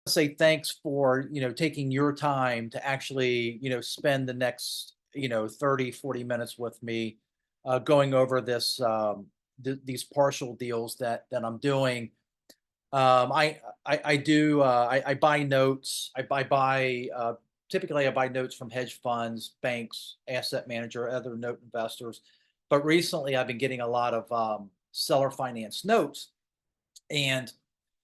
say thanks for, taking your time to actually, spend the next, 30, 40 minutes with me, going over these partial deals that I'm doing. I do, I buy notes. Typically I buy notes from hedge funds, banks, asset manager, other note investors. But recently I've been getting a lot of, seller finance notes. And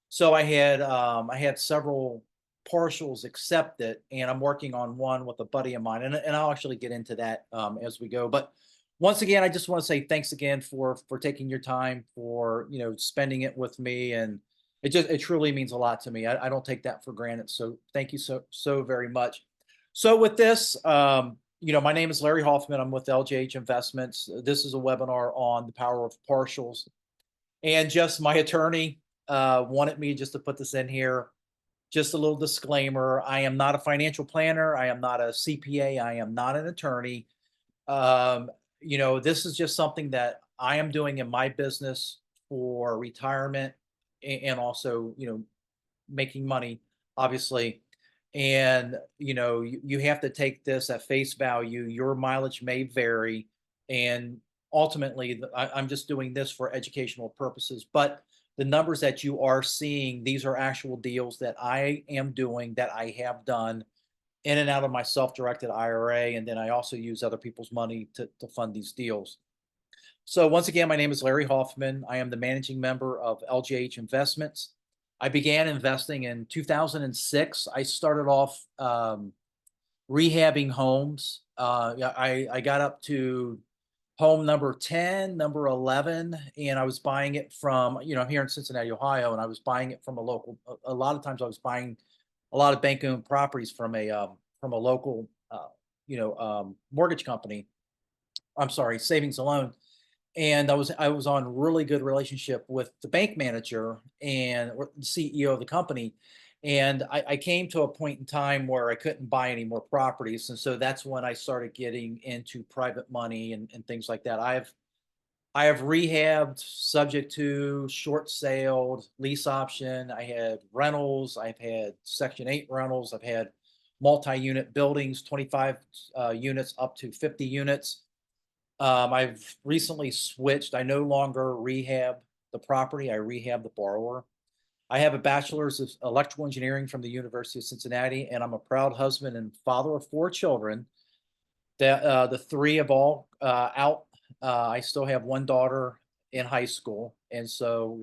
so I had several partials accepted, and I'm working on one with a buddy of mine, and I'll actually get into that as we go. But once again, I just want to say thanks again for taking your time, for spending it with me, and it truly means a lot to me. I don't take that for granted. So thank you so very much. So with this, my name is Larry Hoffman. I'm with LJH Investments. This is a webinar on the power of partials. And just my attorney wanted me just to put this in here. Just a little disclaimer. I am not a financial planner. I am not a CPA. I am not an attorney. This is just something that I am doing in my business for retirement and also, making money, obviously. And, you have to take this at face value. Your mileage may vary. And ultimately, I'm just doing this for educational purposes. But the numbers that you are seeing, these are actual deals that I am doing, that I have done in and out of my self-directed IRA. And then I also use other people's money to fund these deals. So once again, my name is Larry Hoffman. I am the managing member of LGH Investments. I began investing in 2006. I started off rehabbing homes. Yeah, I got up to home number 10, number 11, and I was buying it from, I'm here in Cincinnati, Ohio, and I was buying it from a local. A lot of times, I was buying a lot of bank-owned properties from a local, mortgage company. I'm sorry, savings and loan. And I was on really good relationship with the bank manager or the CEO of the company. And I came to a point in time where I couldn't buy any more properties. And so that's when I started getting into private money and things like that. I have rehabbed subject to short sale, lease option. I had rentals. I've had Section 8 rentals. I've had multi-unit buildings, 25 units up to 50 units. I've recently switched. I no longer rehab the property. I rehab the borrower. I have a bachelor's of electrical engineering from the University of Cincinnati, and I'm a proud husband and father of four children. The three of all out. I still have one daughter in high school, and so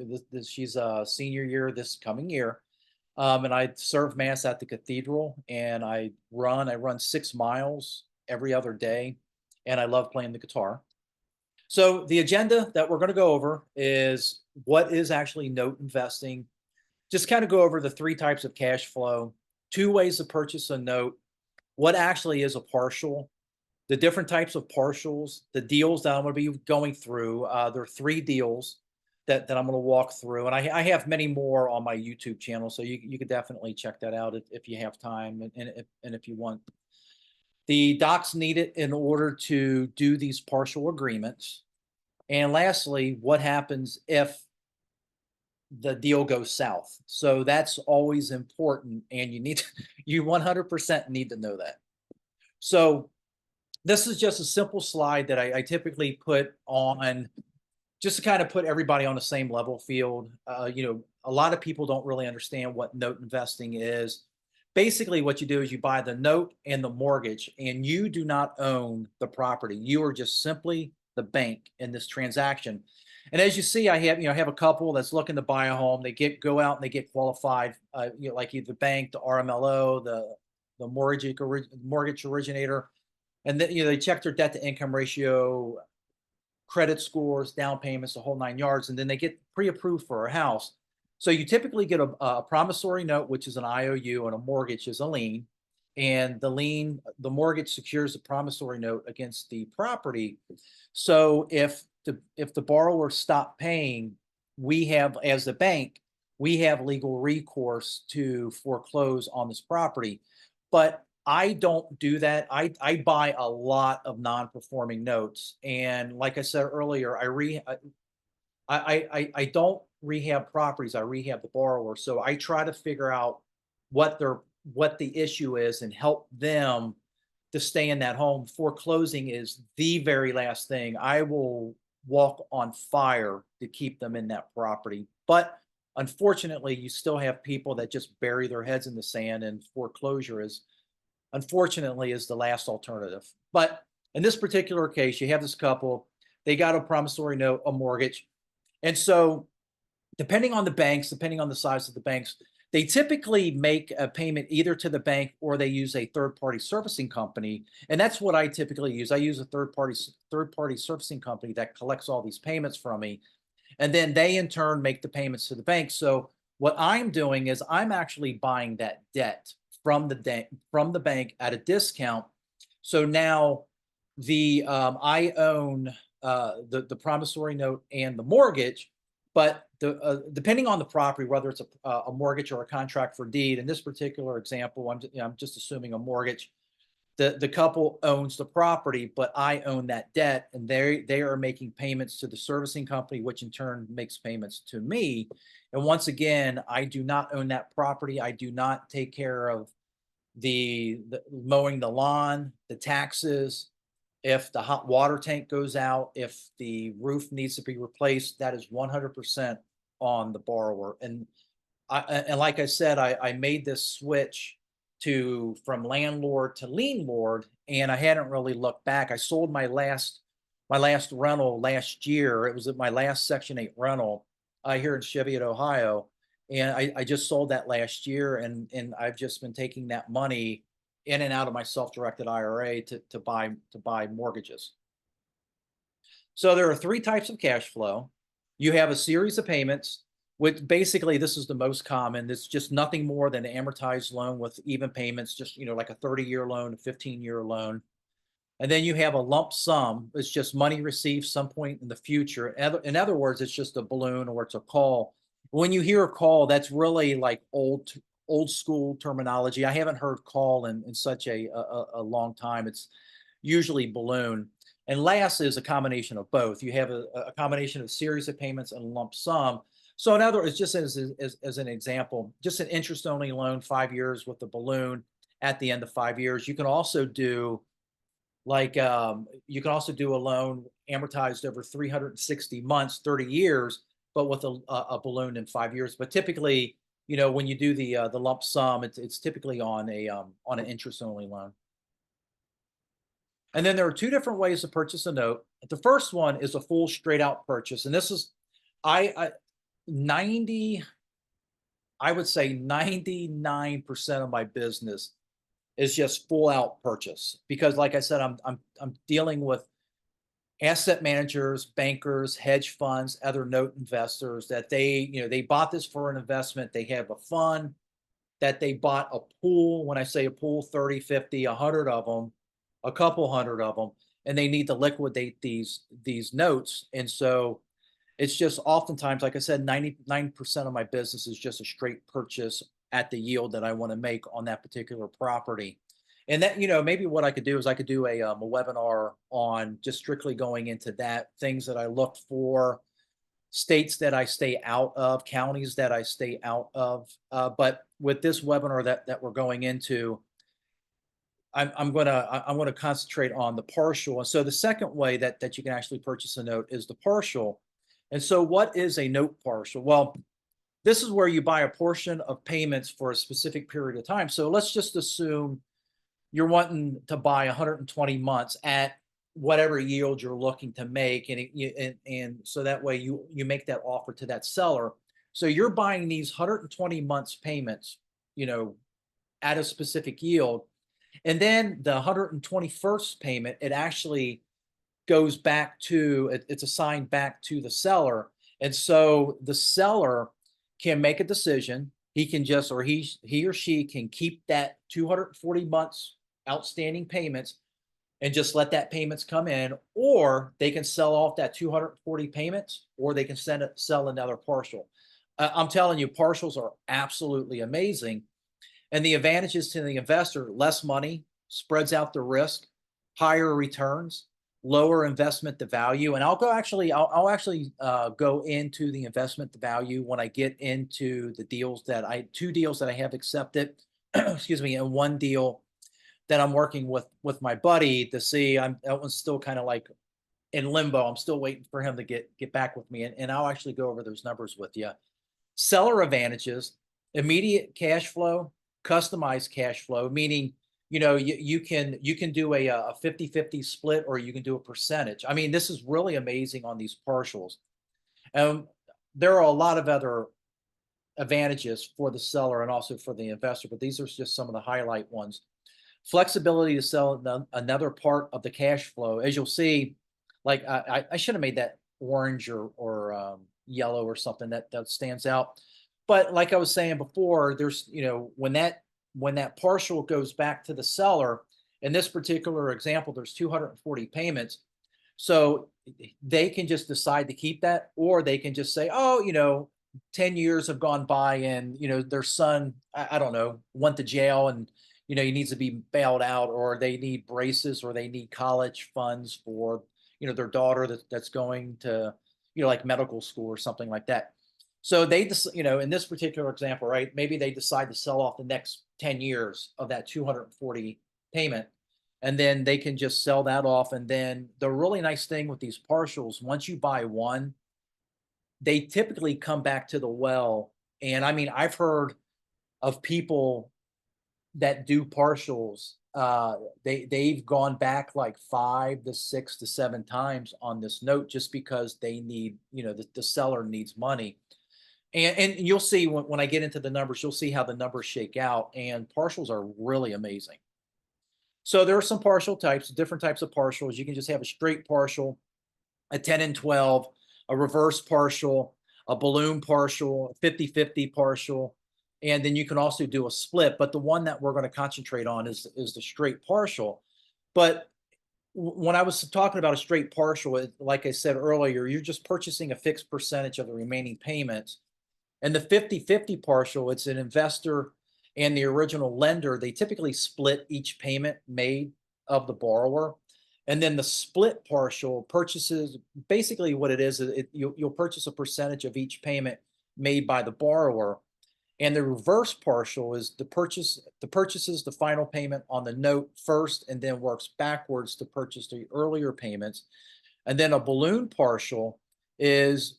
she's a senior year this coming year. And I serve mass at the cathedral, and I run 6 miles every other day, and I love playing the guitar. So the agenda that we're going to go over is what is actually note investing. Just kind of go over the three types of cash flow, two ways to purchase a note, what actually is a partial, the different types of partials, the deals that I'm going to be going through. There are three deals that I'm going to walk through, and I have many more on my YouTube channel, so you could definitely check that out if you have time and if you want. The docs needed in order to do these partial agreements. And lastly, what happens if the deal goes south? So that's always important, and you 100% need to know that. So this is just a simple slide that I typically put on just to kind of put everybody on the same level field. A lot of people don't really understand what note investing is. Basically, what you do is you buy the note and the mortgage, and you do not own the property. You are just simply the bank in this transaction. And as you see, I have a couple that's looking to buy a home. They go out and they get qualified, like either the bank, the RMLO, the mortgage originator, and then they check their debt to income ratio, credit scores, down payments, the whole nine yards, and then they get pre-approved for a house. So you typically get a promissory note, which is an IOU, and a mortgage is a lien. And the mortgage secures the promissory note against the property. So if the borrower stopped paying, we have, as the bank, we have legal recourse to foreclose on this property. But I don't do that. I buy a lot of non-performing notes, and like I said earlier, I don't rehab properties. I rehab the borrower. So I try to figure out what the issue is and help them to stay in that home. Foreclosing is the very last thing. I will walk on fire to keep them in that property. But unfortunately, you still have people that just bury their heads in the sand, and foreclosure is unfortunately is the last alternative. But in this particular case, you have this couple, they got a promissory note, a mortgage. And so depending on the banks, depending on the size of the banks, they typically make a payment either to the bank or they use a third-party servicing company. And that's what I typically use. I use a third-party servicing company that collects all these payments from me. And then they in turn make the payments to the bank. So what I'm doing is I'm actually buying that debt from the bank at a discount. So now I own the promissory note and the mortgage, but depending on the property, whether it's a mortgage or a contract for deed. In this particular example, I'm just assuming a mortgage. The couple owns the property, but I own that debt, and they are making payments to the servicing company, which in turn makes payments to me. And once again, I do not own that property. I do not take care of the mowing the lawn, the taxes. If the hot water tank goes out, if the roof needs to be replaced, that is 100% on the borrower. And like I said, I made this switch from landlord to lien lord, and I hadn't really looked back. I sold my last rental last year. It was my last Section 8 rental here in Cheviot, Ohio, and I just sold that last year, and I've just been taking that money in and out of my self-directed IRA to buy mortgages. So there are three types of cash flow. You have a series of payments, which basically this is the most common. It's just nothing more than an amortized loan with even payments, just like a 30-year loan, a 15-year loan. And then you have a lump sum. It's just money received some point in the future. In other words, it's just a balloon or it's a call. When you hear a call, that's really like old school terminology. I haven't heard call in such a long time. It's usually balloon. And last is a combination of both. You have a combination of series of payments and lump sum. So in other words, just as an example, just an interest-only loan, 5 years with the balloon at the end of 5 years. You can also do a loan amortized over 360 months, 30 years, but with a balloon in 5 years. But typically, when you do the lump sum, it's typically on an interest-only loan. And then there are two different ways to purchase a note. The first one is a full straight-out purchase, and this is I would say 99% of my business is just full out purchase, because like I said, I'm dealing with asset managers, bankers, hedge funds, other note investors that they bought this for an investment. They have a fund that they bought a pool. When I say a pool, 30, 50, 100 of them, a couple hundred of them, and they need to liquidate these notes. And so it's just oftentimes, like I said, 99% of my business is just a straight purchase at the yield that I want to make on that particular property. And that, maybe what I could do is I could do a webinar on just strictly going into that, things that I look for, states that I stay out of, counties that I stay out of. But with this webinar that we're going into, I'm gonna concentrate on the partial. And so the second way that you can actually purchase a note is the partial. And so what is a note partial? Well, this is where you buy a portion of payments for a specific period of time. So let's just assume you're wanting to buy 120 months at whatever yield you're looking to make, and so that way you make that offer to that seller. So you're buying these 120 months payments, at a specific yield, and then the 121st payment, it actually goes back to it's assigned back to the seller, and so the seller can make a decision. He can just, or he or she can keep that 240 months outstanding payments and just let that payments come in, or they can sell off that 240 payments, or they can sell another partial. I'm telling you, partials are absolutely amazing. And the advantages to the investor: less money, spreads out the risk, higher returns. lower investment to value. And I'll actually go into the investment to value when I get into the deals that two deals that I have accepted, excuse me, and one deal that I'm working with my buddy to see. That one's still kind of like in limbo. I'm still waiting for him to get back with me, and I'll actually go over those numbers with you. Seller advantages: immediate cash flow, customized cash flow, meaning, you can do a 50-50 split, or you can do a percentage. I mean, this is really amazing on these partials. Um, there are a lot of other advantages for the seller and also for the investor, but these are just some of the highlight ones. Flexibility to sell another part of the cash flow. As you'll see, like I should have made that orange or yellow or something that stands out. But like I was saying before, there's, when that partial goes back to the seller, in this particular example, there's 240 payments. So they can just decide to keep that, or they can just say, oh, 10 years have gone by, and their son, I don't know, went to jail, and he needs to be bailed out, or they need braces, or they need college funds for their daughter that's going to like medical school or something like that. So they just, in this particular example, right, maybe they decide to sell off the next 10 years of that 240 payment, and then they can just sell that off. And then the really nice thing with these partials, once you buy one, they typically come back to the well. And I mean, I've heard of people that do partials, they've gone back like 5 to 6 to 7 times on this note, just because they need, the seller needs money. And you'll see when I get into the numbers, you'll see how the numbers shake out, and partials are really amazing. So there are some partial types, different types of partials. You can just have a straight partial, a 10 and 12, a reverse partial, a balloon partial, a 50-50 partial, and then you can also do a split. But the one that we're going to concentrate on is the straight partial. But when I was talking about a straight partial, like I said earlier, you're just purchasing a fixed percentage of the remaining payments. And the 50-50 partial, it's an investor and the original lender. They typically split each payment made of the borrower. And then the split partial purchases, basically what it is, you'll purchase a percentage of each payment made by the borrower. And the reverse partial is purchases the final payment on the note first, and then works backwards to purchase the earlier payments. And then a balloon partial is,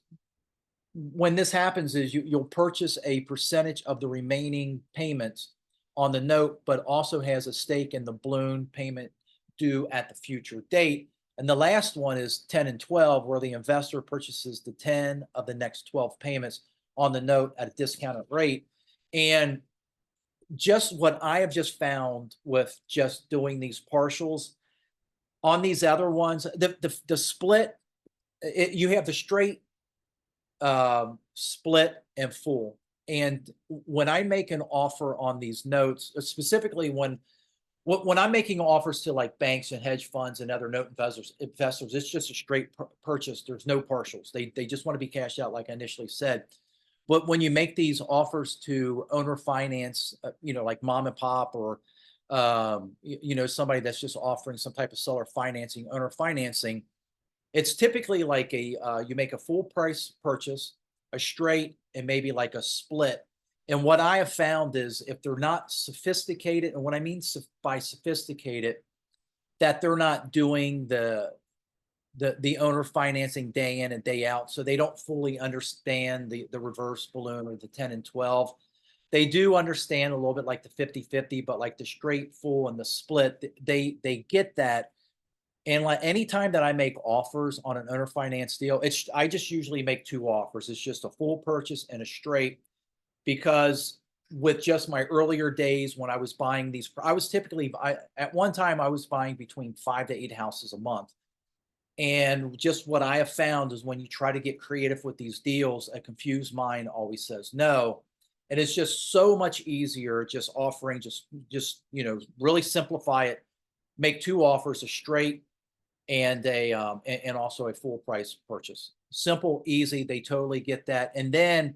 when this happens, is you'll purchase a percentage of the remaining payments on the note, but also has a stake in the balloon payment due at the future date. And the last one is 10 and 12, where the investor purchases the 10 of the next 12 payments on the note at a discounted rate. And just what I have just found with just doing these partials on these other ones, the split, you have the straight, split, and full. And when I make an offer on these notes, specifically when I'm making offers to like banks and hedge funds and other note investors, it's just a straight purchase. There's no partials. They just want to be cashed out, like I initially said. But when you make these offers to owner finance, like mom and pop, or somebody that's just offering some type of seller financing, owner financing, it's typically like you make a full price purchase, a straight, and maybe like a split. And what I have found is, if they're not sophisticated, and what I mean by sophisticated, that they're not doing the owner financing day in and day out, so they don't fully understand the reverse balloon or the 10 and 12. They do understand a little bit like the 50-50, but like the straight, full, and the split, they get that. And like anytime that I make offers on an owner finance deal, I just usually make 2 offers. It's just a full purchase and a straight, because with just my earlier days when I was buying these, at one time I was buying between 5 to 8 houses a month. And just what I have found is, when you try to get creative with these deals, a confused mind always says no. And it's just so much easier just offering, really simplify it, make 2 offers, a straight and and also a full price purchase. Simple, easy, they totally get that. And then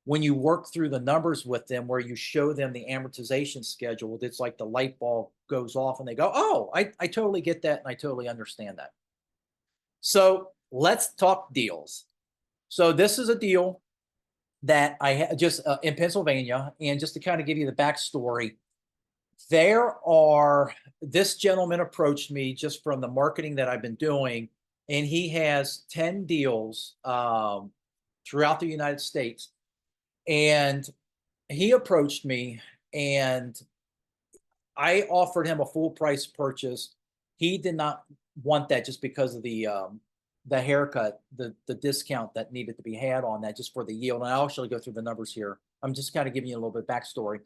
when you work through the numbers with them, where you show them the amortization schedule, it's like the light bulb goes off and they go, oh, I totally get that, and I totally understand that. So let's talk deals. So this is a deal that I had just in Pennsylvania. And just to kind of give you the backstory, there are, this gentleman approached me just from the marketing that I've been doing, and he has 10 deals throughout the United States. And he approached me, and I offered him a full price purchase. He did not want that just because of the haircut, the discount that needed to be had on that just for the yield. And I'll actually go through the numbers here. I'm just kind of giving you a little bit of backstory.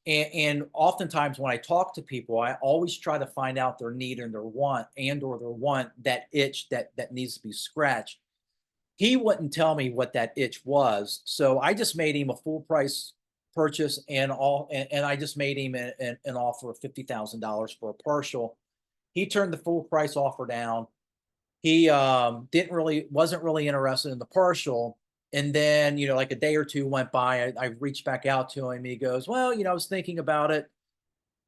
And oftentimes when I talk to people, I always try to find out their need and their want, and or their want, that itch that needs to be scratched. He wouldn't tell me what that itch was, so I just made him a full price purchase, and I just made him an offer of $50,000 for a partial. He turned the full price offer down. He wasn't really interested in the partial. And then, like a day or two went by, I reached back out to him. He goes, well, I was thinking about it.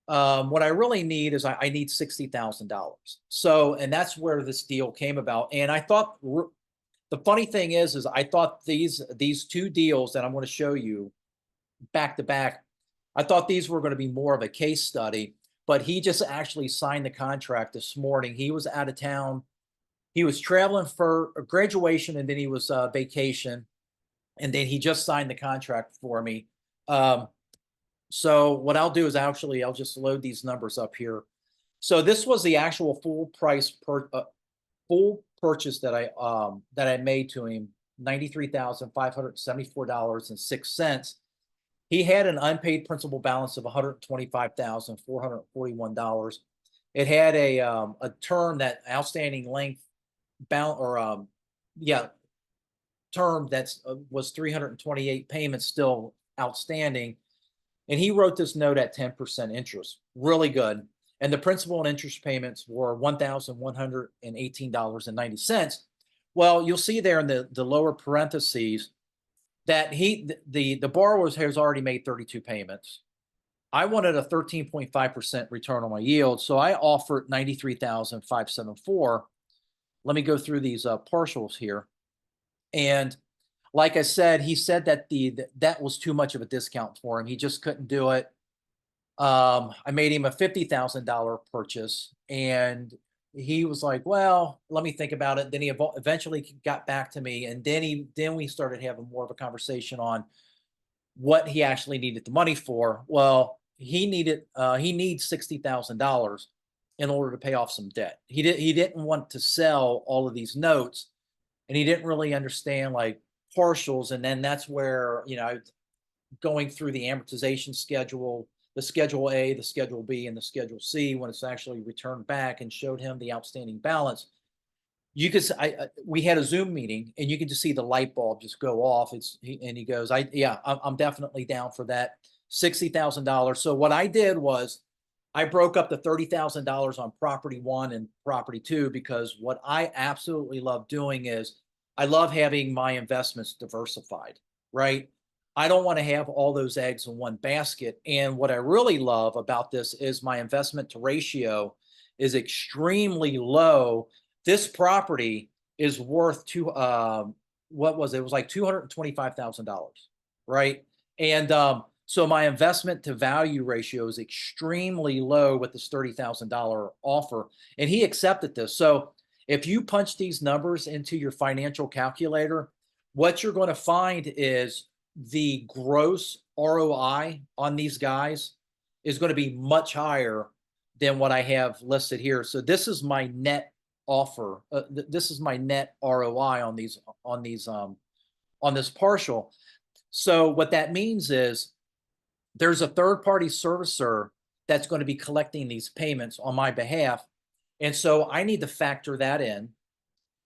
What I really need is I need $60,000. So, and that's where this deal came about. And I thought the funny thing is I thought these two deals that I'm going to show you back to back, I thought these were going to be more of a case study, but he just actually signed the contract this morning. He was out of town. He was traveling for a graduation, and then he was vacation, and then he just signed the contract for me. So what I'll do is I'll just load these numbers up here. So this was the actual full price full purchase that I made to him, $93,574.06. He had an unpaid principal balance of $125,441. It had a term, that outstanding length balance, or term that's was 328 payments still outstanding. And he wrote this note at 10% interest, really good. And the principal and interest payments were $1,118.90. Well, you'll see there in the lower parentheses that the borrower has already made 32 payments. I wanted a 13.5% return on my yield, so I offered $93,574. Let me go through these partials here. And like I said, he said that that was too much of a discount for him. He just couldn't do it. I made him a $50,000 purchase, and he was like, well, let me think about it. Then he eventually got back to me, and then we started having more of a conversation on what he actually needed the money for. Well, he needs $60,000 in order to pay off some debt. He didn't want to sell all of these notes, and he didn't really understand like partials. And then that's where, going through the amortization schedule, the Schedule A, the Schedule B, and the Schedule C, when it's actually returned back, and showed him the outstanding balance. You could, we had a Zoom meeting, and you could just see the light bulb just go off. And he goes, I'm definitely down for that $60,000. So what I did was I broke up the $30,000 on property one and property two, because what I absolutely love doing is I love having my investments diversified, right? I don't want to have all those eggs in one basket. And what I really love about this is my investment to ratio is extremely low. This property is worth what was it? It was like $225,000, right? And so my investment to value ratio is extremely low with this $30,000 offer, and he accepted this. So if you punch these numbers into your financial calculator, what you're going to find is the gross ROI on these guys is going to be much higher than what I have listed here. So this is my net offer. This is my net ROI on this partial. So what that means is there's a third-party servicer that's going to be collecting these payments on my behalf. And so I need to factor that in.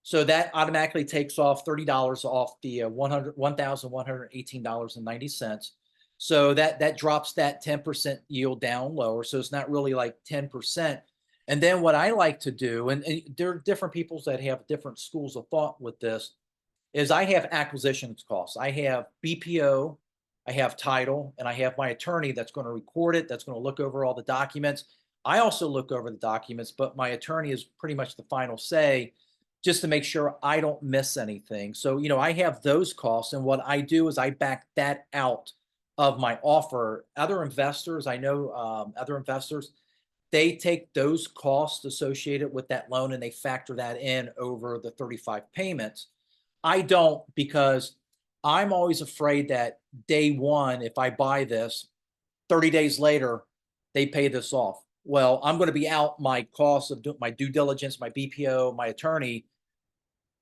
So that automatically takes off $30 off the $1,118.90. So that drops that 10% yield down lower. So it's not really like 10%. And then what I like to do, and there are different people that have different schools of thought with this, is I have acquisition costs. I have BPO, I have title, and I have my attorney that's going to record it, that's going to look over all the documents. I also look over the documents, but my attorney is pretty much the final say. just to make sure I don't miss anything. So, I have those costs, and what I do is I back that out of my offer. Other investors, I know, other investors, they take those costs associated with that loan and they factor that in over the 35 payments. I don't, because I'm always afraid that day one, if I buy this, 30 days later, they pay this off. Well, I'm going to be out my costs of my due diligence, my BPO, my attorney.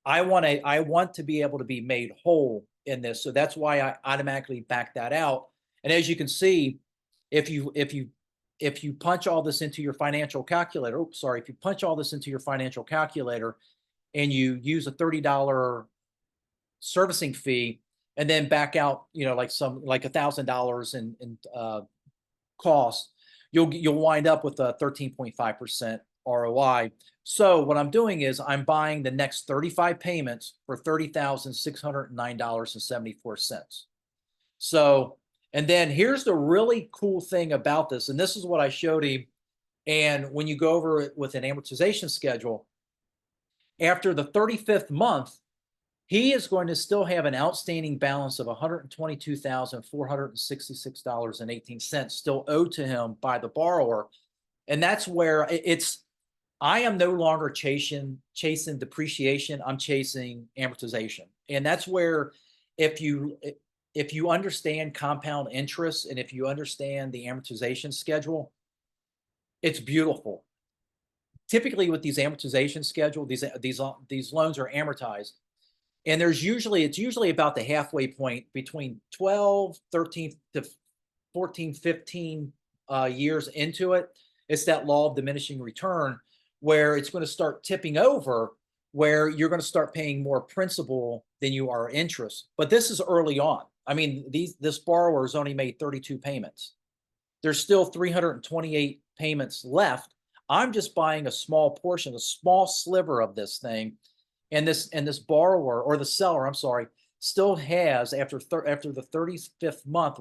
I want to be able to be made whole in this. So that's why I automatically back that out. And as you can see, if you punch all this into your financial calculator, oops, sorry, if you punch all this into your financial calculator and you use a $30 servicing fee and then back out, like $1,000 in cost, you'll wind up with a 13.5% ROI. So what I'm doing is I'm buying the next 35 payments for $30,609.74. So, and then here's the really cool thing about this, and this is what I showed him. And when you go over it with an amortization schedule, after the 35th month, he is going to still have an outstanding balance of $122,466.18 still owed to him by the borrower. And that's where I am no longer chasing depreciation. I'm chasing amortization. And that's where if you if you understand compound interest and if you understand the amortization schedule, it's beautiful. Typically with these amortization schedule, these loans are amortized. And it's usually about the halfway point between 12, 13 to 14, 15 years into it. It's that law of diminishing return where it's going to start tipping over, where you're going to start paying more principal than you are interest. But this is early on. I mean, this borrower has only made 32 payments. There's still 328 payments left. I'm just buying a small portion, a small sliver of this thing. And this borrower, or the seller, I'm sorry, still has after the 35th month,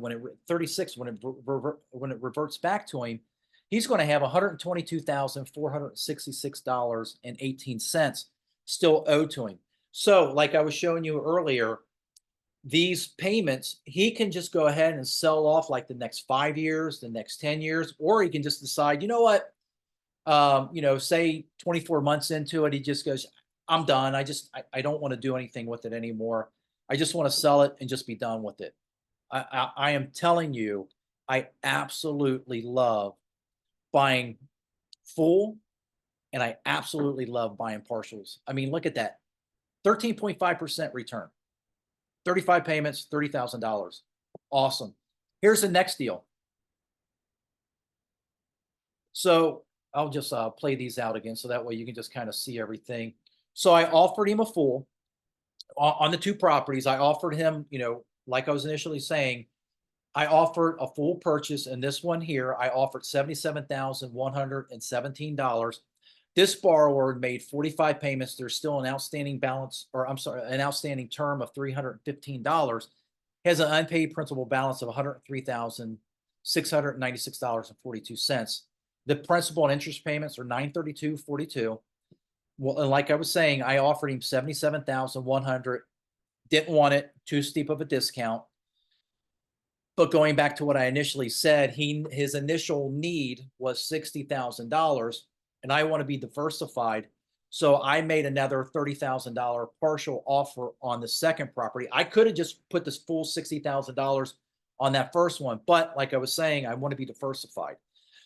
36, when it reverts back to him, he's going to have $122,466.18 still owed to him. So, like I was showing you earlier, these payments, he can just go ahead and sell off like the next 5 years, the next 10 years, or he can just decide, you know what, say 24 months into it, he just goes, I'm done. I don't want to do anything with it anymore. I just want to sell it and just be done with it. I am telling you, I absolutely love buying full, and I absolutely love buying partials. I mean, look at that. 13.5% return. 35 payments, $30,000. Awesome. Here's the next deal. So I'll just play these out again so that way you can just kind of see everything. So I offered him a full on the two properties. I offered him, like I was initially saying, I offered a full purchase. And this one here, I offered $77,117. This borrower made 45 payments. There's still an outstanding balance, or I'm sorry, an outstanding term of $315. Has an unpaid principal balance of $103,696.42. The principal and interest payments are $932.42. Well, and like I was saying, I offered him $77,100. Didn't want it, too steep of a discount. But going back to what I initially said, his initial need was $60,000, and I want to be diversified. So I made another $30,000 partial offer on the second property. I could have just put this full $60,000 on that first one, but like I was saying, I want to be diversified.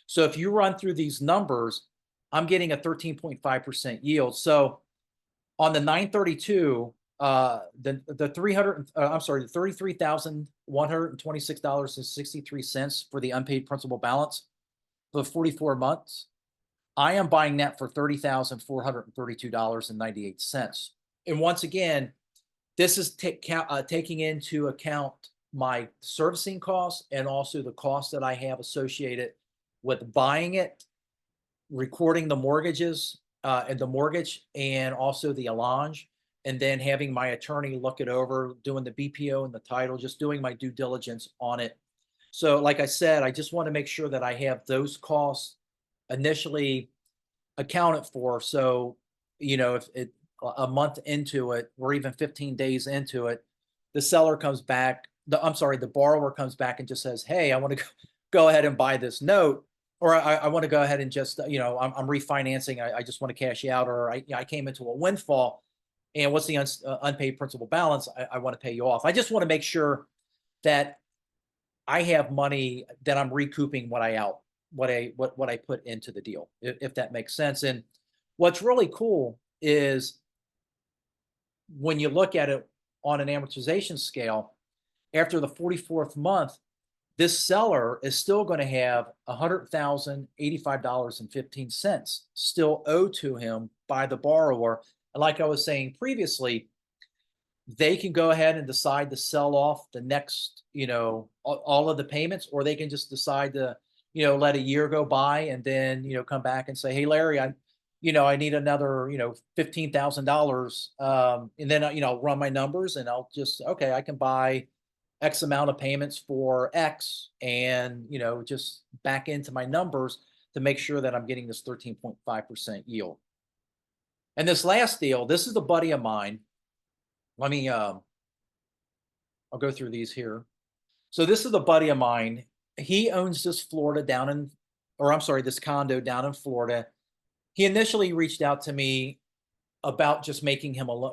So if you run through these numbers, I'm getting a 13.5% yield. So on the 932, the 300, I'm sorry, the $33,126.63 for the unpaid principal balance for 44 months. I am buying that for $30,432.98. And once again, this is taking into account my servicing costs and also the costs that I have associated with buying it, recording the mortgages and the mortgage, and also the allonge, and then having my attorney look it over, doing the BPO and the title, just doing my due diligence on it. So like I said, I just want to make sure that I have those costs initially accounted for. So, if a month into it, or even 15 days into it, the seller comes back, I'm sorry, the borrower comes back and just says, "Hey, I want to go ahead and buy this note," or I want to go ahead and just, I'm refinancing. I just want to cash out, or I came into a windfall, and what's the unpaid principal balance? I want to pay you off. I just want to make sure that I have money that I'm recouping what I put into the deal, if that makes sense. And what's really cool is when you look at it on an amortization scale, after the 44th month, this seller is still going to have $100,085.15 still owed to him by the borrower. And like I was saying previously, they can go ahead and decide to sell off the next, all of the payments, or they can just decide to, let a year go by and then, come back and say, "Hey, Larry, I need another, $15,000." And then, I'll run my numbers and I'll just, okay, I can buy X amount of payments for X, and, just back into my numbers to make sure that I'm getting this 13.5% yield. And this last deal, this is a buddy of mine. Let me, I'll go through these here. So this is a buddy of mine. He owns this Florida down in, or I'm sorry, this condo down in Florida. He initially reached out to me about just making him a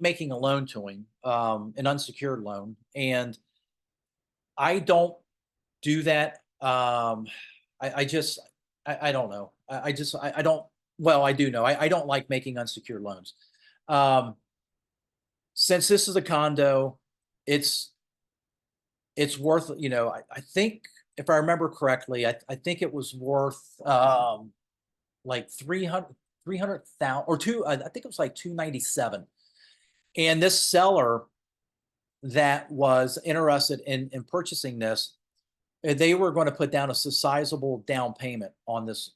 making a loan to him, an unsecured loan, and I don't do that. I just, I don't know. I don't. Well, I do know. I don't like making unsecured loans. Um, since this is a condo, it's worth, I think, if I remember correctly, I think it was worth like 300,000 or two, I think it was like 297. And this seller that was interested in purchasing this, they were going to put down a sizable down payment on this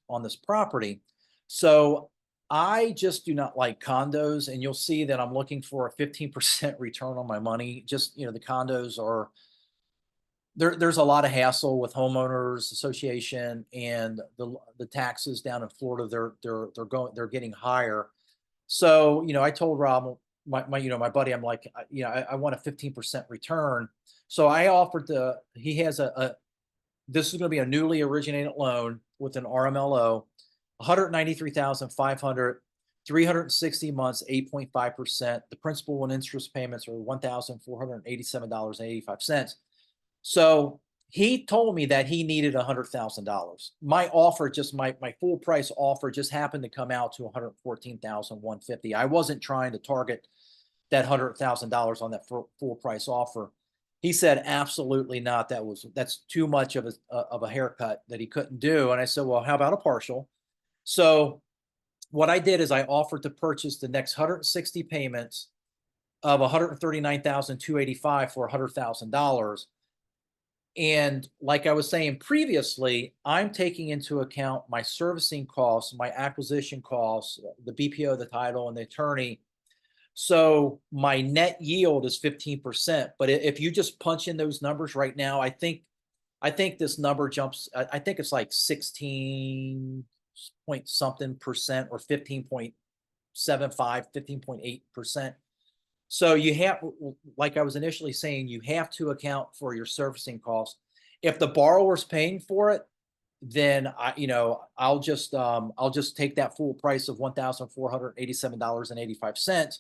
property. So I just do not like condos, and you'll see that I'm looking for a 15% return on my money. Just, the condos are there's a lot of hassle with homeowners association, and the taxes down in Florida, they're getting higher. So, I told Rob, my buddy, I'm like, I want a 15% return. So I offered he has this is going to be a newly originated loan with an RMLO, 193,500, 360 months, 8.5%. The principal and interest payments are $1,487.85. So he told me that he needed $100,000. My offer, just my full price offer, just happened to come out to 114,150. I wasn't trying to target that $100,000 on that full price offer. He said, "Absolutely not. That's too much of a haircut that he couldn't do." And I said, "Well, how about a partial?" So what I did is I offered to purchase the next 160 payments of 139,285 for $100,000. And like I was saying previously, I'm taking into account my servicing costs, my acquisition costs, the BPO, the title, and the attorney. So my net yield is 15%. But if you just punch in those numbers right now, I think this number jumps. I think it's like 16 point something percent, or 15.75, 15.8%. So you have, like I was initially saying, you have to account for your servicing costs. If the borrower's paying for it, then I'll just take that full price of $1,487.85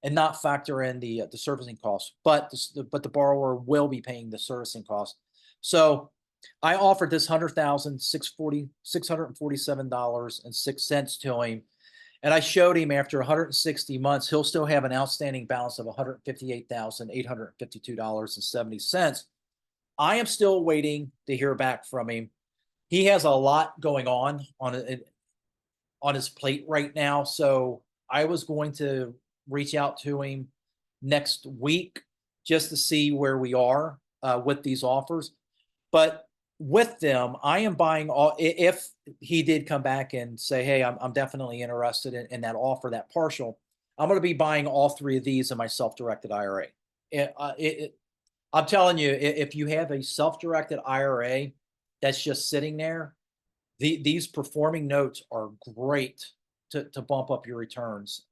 and not factor in the servicing costs. But the borrower will be paying the servicing costs. So I offered this $647.06 to him. And I showed him after 160 months, he'll still have an outstanding balance of $158,852.70. I am still waiting to hear back from him. He has a lot going on his plate right now. So I was going to reach out to him next week just to see where we are with these offers. But with them, I am buying all. If he did come back and say, "Hey, I'm definitely interested in that offer, that partial," I'm going to be buying all three of these in my self-directed IRA. I'm telling you, if you have a self-directed IRA that's just sitting there, these performing notes are great to bump up your returns.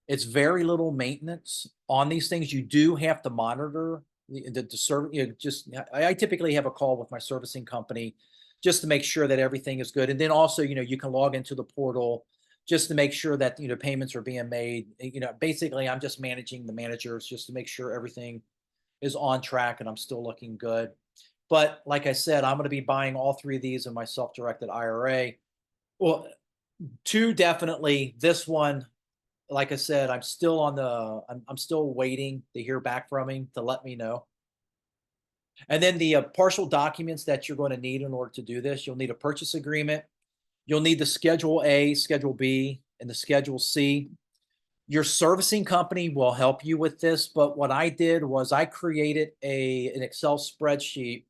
It's very little maintenance on these things. You do have to monitor the service. You know, just I typically have a call with my servicing company just to make sure that everything is good. And then also, you know, you can log into the portal just to make sure that, you know, payments are being made. You know, basically, I'm just managing the managers just to make sure everything is on track and I'm still looking good. But like I said, I'm going to be buying all three of these in my self-directed IRA. Well, two definitely. This one, like I said, I'm still on the I'm still waiting to hear back from him to let me know. And then the partial documents that you're going to need in order to do this, you'll need a purchase agreement. You'll need the Schedule A, Schedule B, and the Schedule C. Your servicing company will help you with this, but what I did was I created an Excel spreadsheet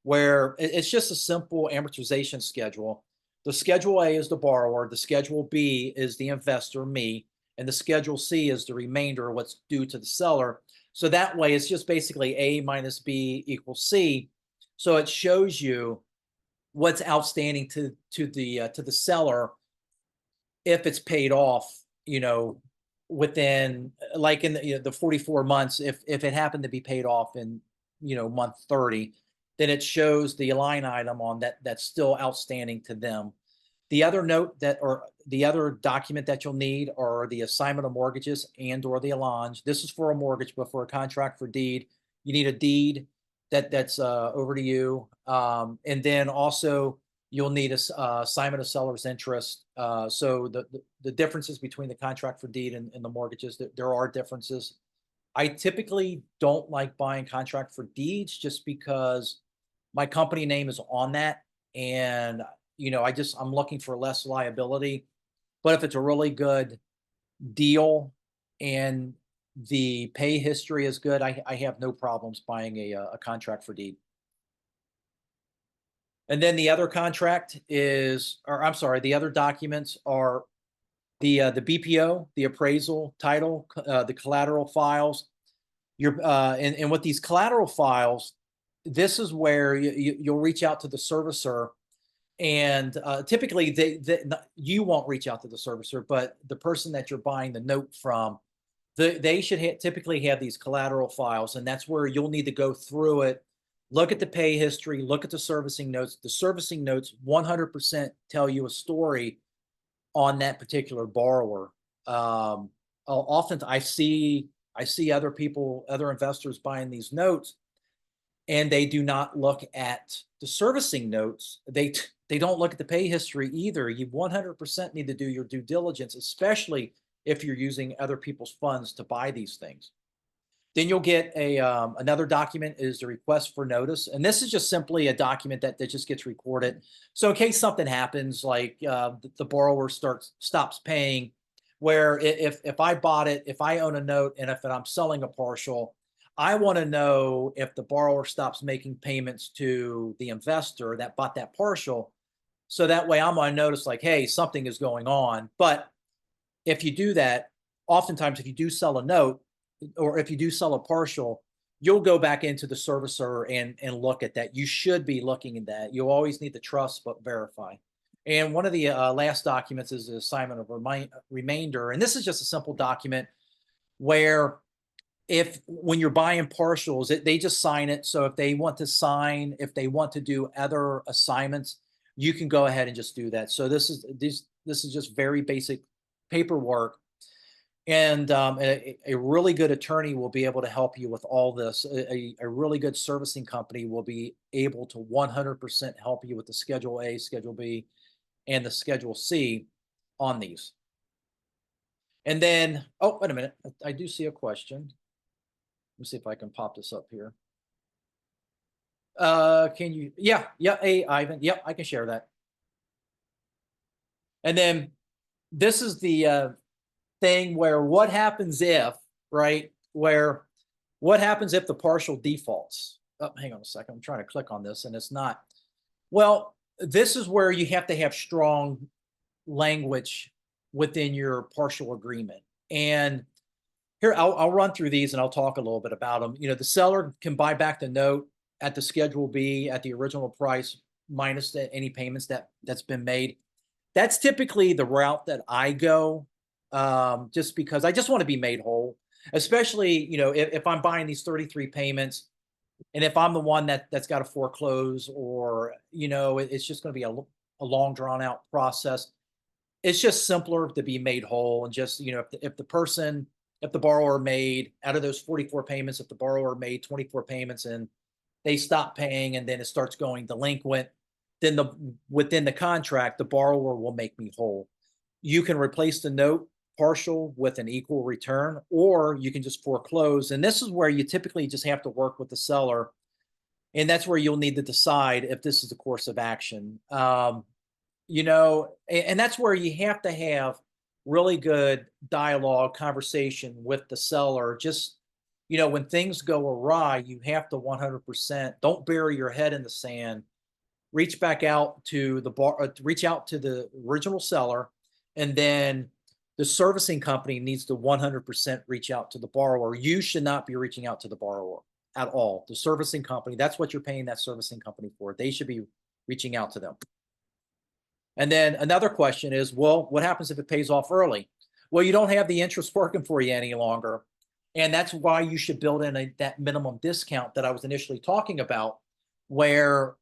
where it's just a simple amortization schedule. The Schedule A is the borrower, the Schedule B is the investor, me, and the Schedule C is the remainder, what's due to the seller. So that way it's just basically A minus B equals C. So it shows you what's outstanding to the seller if it's paid off, you know, within like in the, you know, the 44 months, if it happened to be paid off in, you know, month 30, then it shows the line item on that that's still outstanding to them. The other note that, or the other document that you'll need are the assignment of mortgages and or the allonge. This is for a mortgage, but for a contract for deed, you need a deed that's over to you. And then also you'll need a assignment of seller's interest. So the differences between the contract for deed and the mortgages, there are differences. I typically don't like buying contract for deeds just because my company name is on that. And, you know, I'm looking for less liability. But if it's a really good deal and the pay history is good, I have no problems buying a contract for deed. And then the other contract is, or I'm sorry, the other documents are the BPO, the appraisal title, the collateral files. And with these collateral files, this is where you'll reach out to the servicer, and typically you won't reach out to the servicer, but the person that you're buying the note from, they should typically have these collateral files, and that's where you'll need to go through it, look at the pay history, look at the servicing notes. The servicing notes 100% tell you a story on that particular borrower. Often I see other people, other investors buying these notes, and they do not look at the servicing notes. They don't look at the pay history either. You 100% need to do your due diligence, especially if you're using other people's funds to buy these things. Then you'll get another document is the request for notice. And this is just simply a document that just gets recorded. So in case something happens, like the borrower stops paying, where if I bought it, if I own a note and if I'm selling a partial, I want to know if the borrower stops making payments to the investor that bought that partial. So that way I'm on notice like, hey, something is going on. But if you do that, oftentimes if you do sell a note or if you do sell a partial, you'll go back into the servicer and look at that. You should be looking at that. You always need to trust but verify. And one of the last documents is the assignment of remainder. And this is just a simple document where when you're buying partials, they just sign it. So if they want to sign, if they want to do other assignments, you can go ahead and just do that. So this is just very basic paperwork. And a really good attorney will be able to help you with all this. A really good servicing company will be able to 100% help you with the Schedule A, Schedule B, and the Schedule C on these. And then, oh, wait a minute. I do see a question. Let me see if I can pop this up here. Can you? Yeah. Hey, Ivan. Yep, I can share that. And then this is the thing where what happens if, right? What happens if the partial defaults? Oh, hang on a second. I'm trying to click on this and it's not. Well, this is where you have to have strong language within your partial agreement. And here, I'll run through these and I'll talk a little bit about them. You know, the seller can buy back the note at the Schedule B at the original price minus any payments that's been made. That's typically the route that I go. just because I just want to be made whole, especially, if I'm buying these 33 payments and if I'm the one that's got to foreclose, or, it's just going to be a long drawn out process. It's just simpler to be made whole, and just, if the borrower made, out of those 44 payments, if the borrower made 24 payments and they stop paying and then it starts going delinquent, then within the contract, the borrower will make me whole. You can replace the note partial with an equal return, or you can just foreclose. And this is where you typically just have to work with the seller. And that's where you'll need to decide if this is the course of action. And that's where you have to have really good dialogue, conversation with the seller. Just, when things go awry, you have to 100%, don't bury your head in the sand. Reach back out to reach out to the original seller, and then the servicing company needs to 100% reach out to the borrower. You should not be reaching out to the borrower at all. The servicing company, that's what you're paying that servicing company for. They should be reaching out to them. And then another question is, well, what happens if it pays off early? Well, you don't have the interest working for you any longer. And that's why you should build in that minimum discount that I was initially talking about, where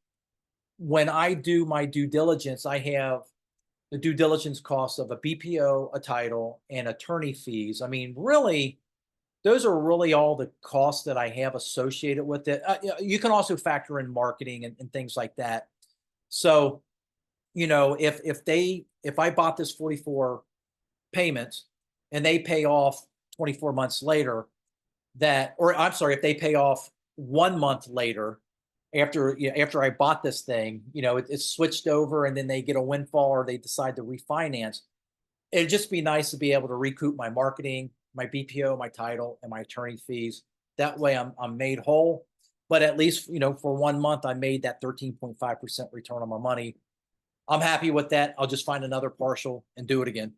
when I do my due diligence, I have the due diligence costs of a BPO, a title, and attorney fees. I mean, really, those are really all the costs that I have associated with it. You can also factor in marketing and things like that. So, if I bought this 44 payments and they pay off 24 months later, if they pay off 1 month later, after I bought this thing, it's switched over and then they get a windfall or they decide to refinance. It'd just be nice to be able to recoup my marketing, my BPO, my title, and my attorney fees. That way I'm made whole. But at least, for 1 month, I made that 13.5% return on my money. I'm happy with that. I'll just find another partial and do it again.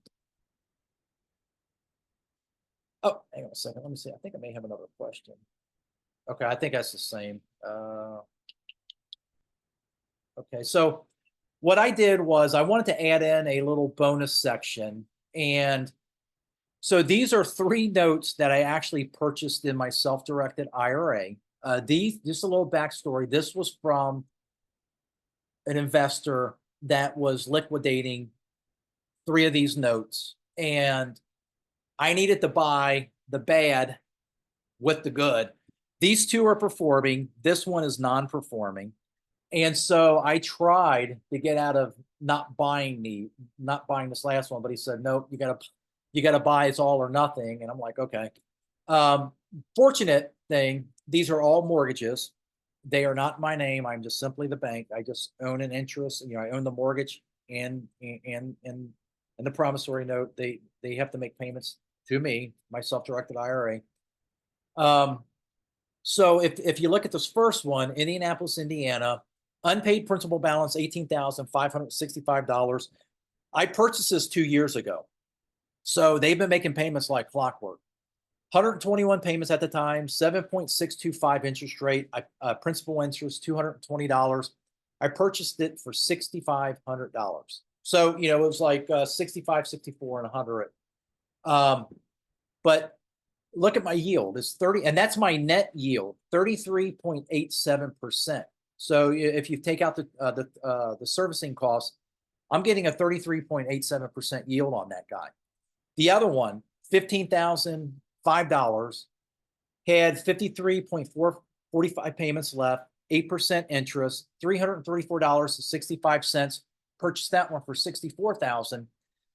Oh, hang on a second. Let me see. I think I may have another question. Okay, I think that's the same. Okay, so what I did was I wanted to add in a little bonus section. And so these are 3 notes that I actually purchased in my self-directed IRA. Just a little backstory. This was from an investor that was liquidating 3 of these notes. And I needed to buy the bad with the good. These 2 are performing. This one is non-performing. And so I tried to get out of not buying this last one, but he said, nope, you gotta buy, it's all or nothing. And I'm like, okay. Fortunate thing, these are all mortgages. They are not my name. I'm just simply the bank. I just own an interest. I own the mortgage and the promissory note. They have to make payments to me, my self-directed IRA. So if you look at this first one, Indianapolis, Indiana, unpaid principal balance, $18,565. I purchased this 2 years ago. So they've been making payments like clockwork. 121 payments at the time, 7.625 interest rate, principal interest, $220. I purchased it for $6,500. So, it was like 65, 64, and 100. But look at my yield. It's 30, and that's my net yield, 33.87%. So if you take out the servicing costs, I'm getting a 33.87% yield on that guy. The other one, $15,005, had 53.445 payments left, 8% interest, $334.65. Purchased that one for $64,000.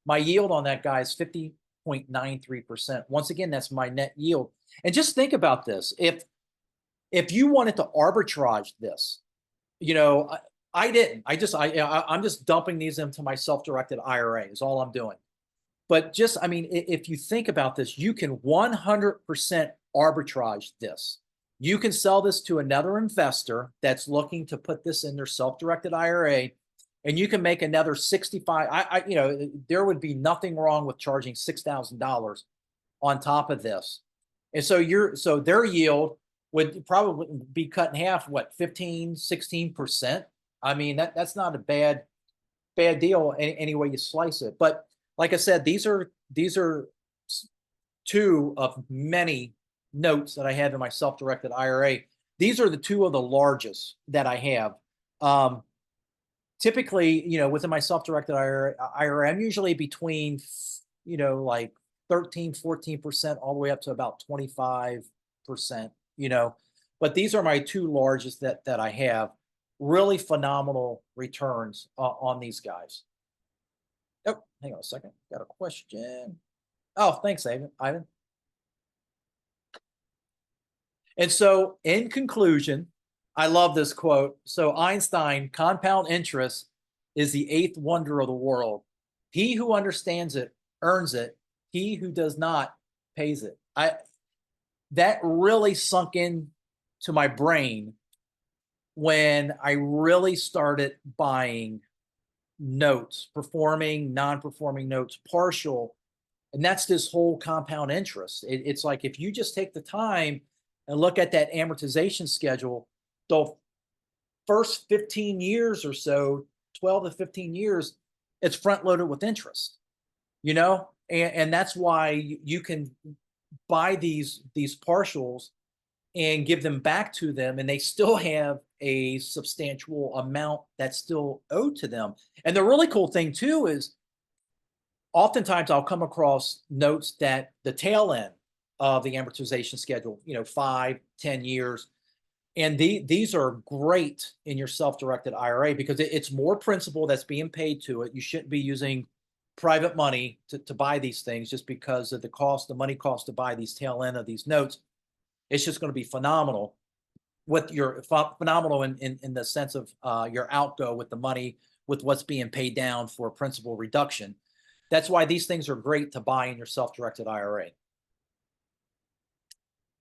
My yield on that guy is 50.93%. Once again, that's my net yield. And just think about this. If you wanted to arbitrage this, I didn't. I'm just dumping these into my self-directed IRA is all I'm doing. But if you think about this, you can 100% arbitrage this. You can sell this to another investor that's looking to put this in their self-directed IRA, and you can make another 65. There would be nothing wrong with charging $6,000 on top of this. And so their yield would probably be cut in half, 15, 16%. I mean, that's not a bad deal any way you slice it. But like I said, these are two of many notes that I have in my self-directed IRA. These are the two of the largest that I have. Um, Typically, within my self-directed IRA, I'm usually between, like 13, 14%, all the way up to about 25%, but these are my two largest that I have. Really phenomenal returns on these guys. Oh, hang on a second. Got a question. Oh, thanks, Ivan. And so, in conclusion, I love this quote. So, Einstein, compound interest is the eighth wonder of the world. He who understands it earns it. He who does not pays it. That really sunk in to my brain when I really started buying notes, performing, non-performing notes, partial, and that's this whole compound interest. It's like if you just take the time and look at that amortization schedule, the first 15 years or so, 12 to 15 years, it's front loaded with interest, and that's why you can buy these partials and give them back to them, and they still have a substantial amount that's still owed to them. And the really cool thing too is oftentimes I'll come across notes that the tail end of the amortization schedule, 5, 10 years. And these are great in your self-directed IRA because it's more principal that's being paid to it. You shouldn't be using private money to buy these things just because of the money cost to buy these tail end of these notes. It's just going to be phenomenal with your phenomenal in the sense of your outgo with the money, with what's being paid down for principal reduction. That's why these things are great to buy in your self-directed IRA.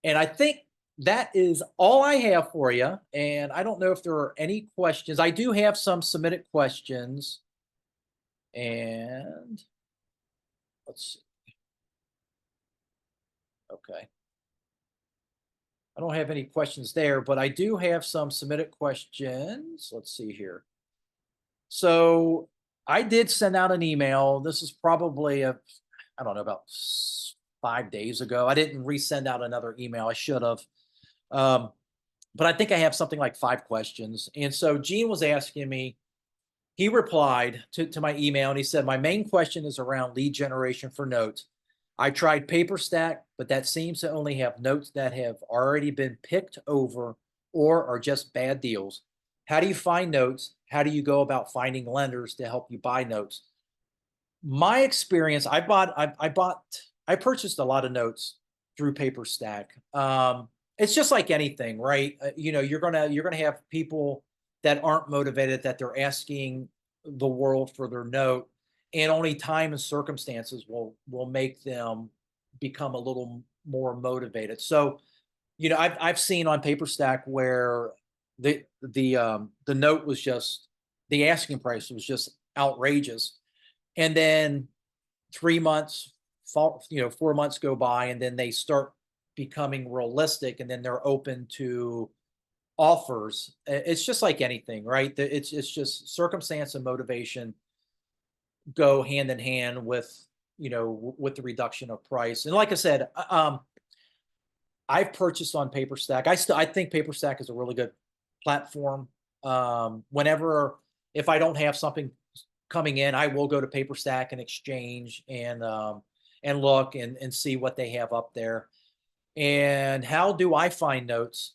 And I think that is all I have for you. And I don't know if there are any questions. I do have some submitted questions. And let's see. Okay. I don't have any questions there, but I do have some submitted questions. Let's see here. So I did send out an email. This is probably I don't know, about 5 days ago. I didn't resend out another email. I should have. But I think I have something like 5 questions. And so Gene was asking me, he replied to my email and he said, my main question is around lead generation for notes. I tried PaperStack, but that seems to only have notes that have already been picked over or are just bad deals. How do you find notes? How do you go about finding lenders to help you buy notes? My experience, I purchased a lot of notes through PaperStack. It's just like anything, right? You're gonna have people that aren't motivated, that they're asking the world for their note, and only time and circumstances will make them become a little more motivated. So, I've seen on PaperStack where the note was just, the asking price was just outrageous, and then 3 months, 4 months go by, and then they start becoming realistic, and then they're open to offers. It's just like anything, right? It's just circumstance and motivation go hand in hand with with the reduction of price. And like I said, I've purchased on PaperStack. I think PaperStack is a really good platform. Whenever, if I don't have something coming in, I will go to PaperStack and exchange and look and see what they have up there. And how do I find notes?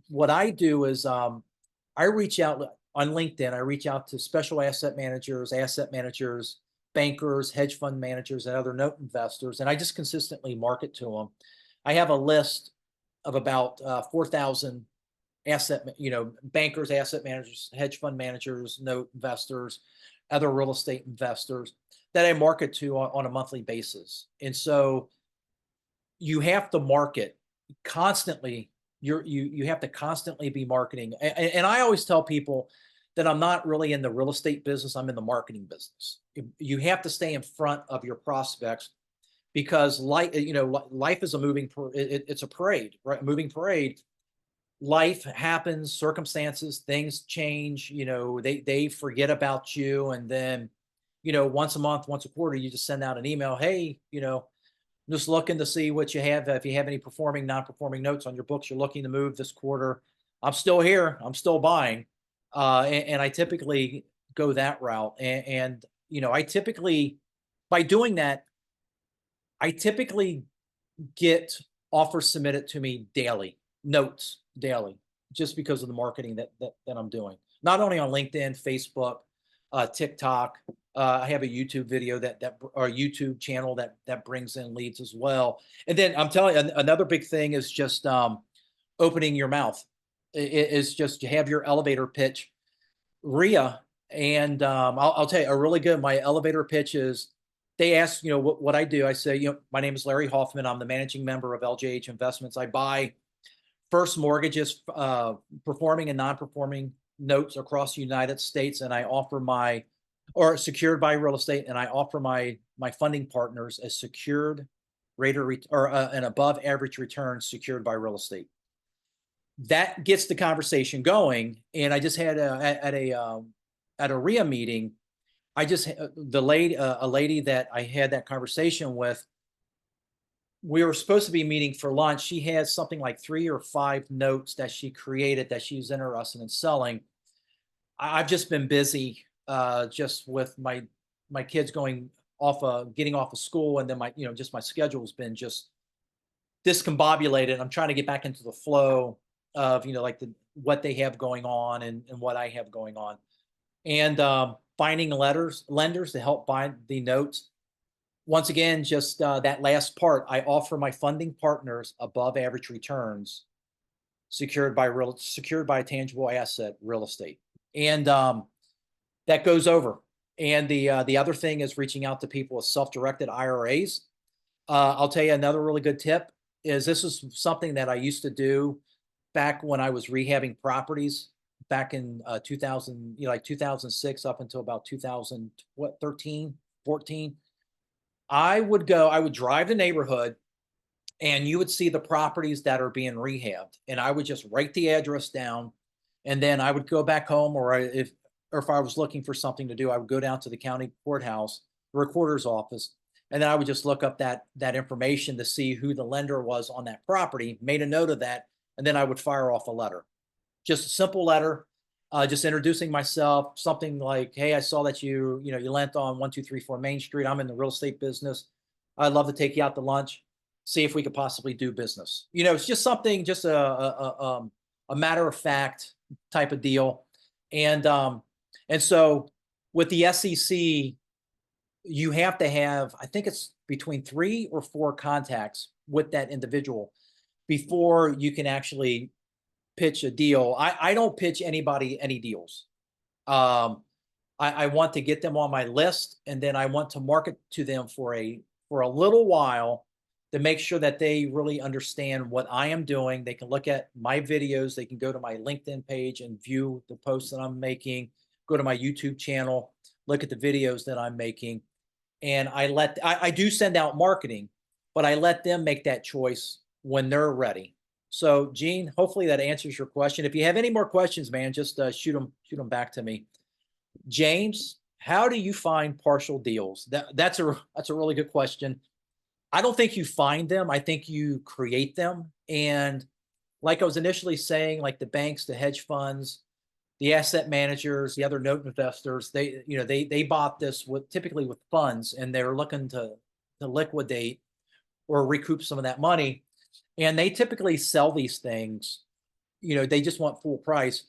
What I do is I reach out on LinkedIn. I reach out to special asset managers, bankers, hedge fund managers, and other note investors, and I just consistently market to them. I have a list of about 4,000 bankers, asset managers, hedge fund managers, note investors, other real estate investors that I market to on a monthly basis. And so you have to market constantly. You have to constantly be marketing. And I always tell people that I'm not really in the real estate business. I'm in the marketing business. You have to stay in front of your prospects because life is a it's a parade, right? A moving parade. Life happens, circumstances, things change, they forget about you. And then, once a month, once a quarter, you just send out an email. Hey, just looking to see what you have. If you have any performing, non-performing notes on your books, you're looking to move this quarter. I'm still here. I'm still buying. And I typically go that route. And I typically, by doing that, I typically get offers submitted to me daily, notes daily, just because of the marketing that I'm doing. Not only on LinkedIn, Facebook, TikTok. I have a YouTube video or YouTube channel that brings in leads as well. And then I'm telling you, another big thing is just opening your mouth. Is just to have your elevator pitch, RIA. And I'll tell you a really good. My elevator pitch is, they ask, what I do. I say, my name is Larry Hoffman. I'm the managing member of LJH Investments. I buy first mortgages, performing and non-performing notes across the United States, and I offer or secured by real estate, and I offer my funding partners a secured rate or an above average return secured by real estate. That gets the conversation going. And I just had at a RIA meeting, a lady that I had that conversation with, we were supposed to be meeting for lunch. She has something like 3 or 5 notes that she created that she's interested in selling. I've just been busy, just with my kids getting off of school, and then just my schedule's been just discombobulated. I'm trying to get back into the flow of like what they have going on and what I have going on, and finding lenders to help buy the notes. Once again, just that last part, I offer my funding partners above average returns secured by a tangible asset, real estate. And that goes over. And the other thing is reaching out to people with self-directed IRAs. I'll tell you another really good tip is, this is something that I used to do back when I was rehabbing properties back in 2000, like 2006 up until about 2013, 14. I would drive the neighborhood, and you would see the properties that are being rehabbed, and I would just write the address down, and then I would go back home, or if I was looking for something to do, I would go down to the county courthouse, the recorder's office, and then I would just look up that information to see who the lender was on that property, made a note of that, and then I would fire off a letter. Just a simple letter, just introducing myself, something like, hey, I saw that you lent on 1234 Main Street. I'm in the real estate business. I'd love to take you out to lunch, see if we could possibly do business. It's just something, just a matter of fact type of deal. And so with the SEC, you have to have, I think it's between 3 or 4 contacts with that individual before you can actually pitch a deal. I don't pitch anybody any deals. I want to get them on my list, and then I want to market to them for a little while to make sure that they really understand what I am doing. They can look at my videos. They can go to my LinkedIn page and view the posts that I'm making, go to my YouTube channel, look at the videos that I'm making. And I do send out marketing, but I let them make that choice when they're ready. So, Gene, hopefully that answers your question. If you have any more questions, man, just shoot them back to me. James, how do you find partial deals? That's a really good question. I don't think you find them. I think you create them. And like I was initially saying, like the banks, the hedge funds, the asset managers, the other note investors, they bought this typically with funds, and they're looking to liquidate or recoup some of that money. And they typically sell these things, they just want full price.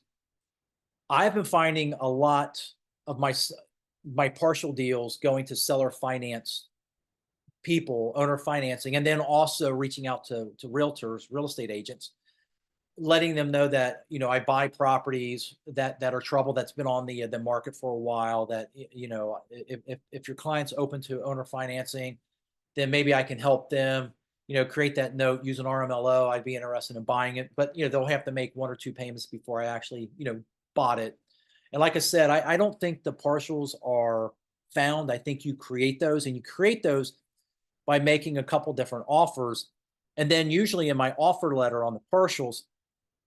I've been finding a lot of my partial deals going to seller finance people, owner financing, and then also reaching out to realtors, real estate agents, letting them know that, I buy properties that are trouble, that's been on the market for a while, that, if your client's open to owner financing, then maybe I can help them, create that note, use an RMLO. I'd be interested in buying it, but they'll have to make 1 or 2 payments before I actually, bought it. And like I said, I don't think the partials are found. I think you create those, and you create those by making a couple different offers. And then usually in my offer letter on the partials,